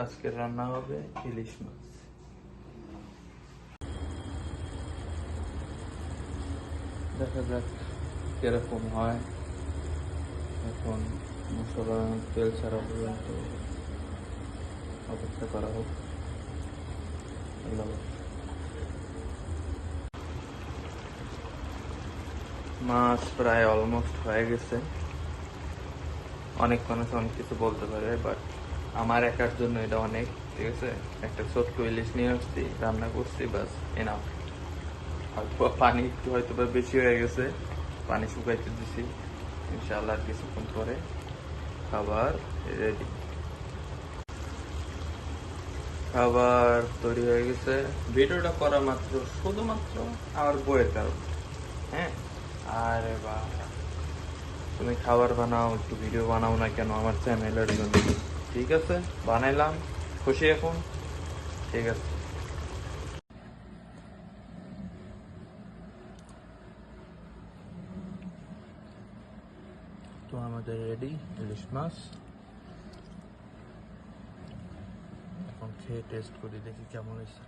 আজকে রান্না হবে ইলিশ মাছ। দেখা যাক কিরকম হয়। এখন মশলা তেল ছাড়া পর্যন্ত অপেক্ষা করা হোক। মাছ প্রায় অলমোস্ট হয়ে গেছে। অনেক মানুষ অনেক কিছু বলতে পারে, বাট আমার একার জন্য এটা অনেক। ঠিক আছে, একটা ছোট্ট ইলিশ নিয়ে আসছি, রান্না করছি, বাস এনাফ। আর পানি একটু হয়তো বা বেশি হয়ে গেছে, পানি শুকাইতে দিছি। ইনশাআল্লাহ আর কিছুক্ষণ পরে খাবার রেডি। খাবার তৈরি হয়ে গেছে। ভিডিওটা করা মাত্র শুধুমাত্র আমার বইয়ের কারণে। হ্যাঁ, আরে বা তুমি খাবার বানাও, একটু ভিডিও বানাও না কেন আমার চ্যানেলের জন্য? ঠিক আছে, বানাইলাম, খুশি এখন? ঠিক আছে। তো আমাদের রেডি ইলিশ মাছ। এখন খেয়ে টেস্ট করি, দেখি কেমন হয়েছে।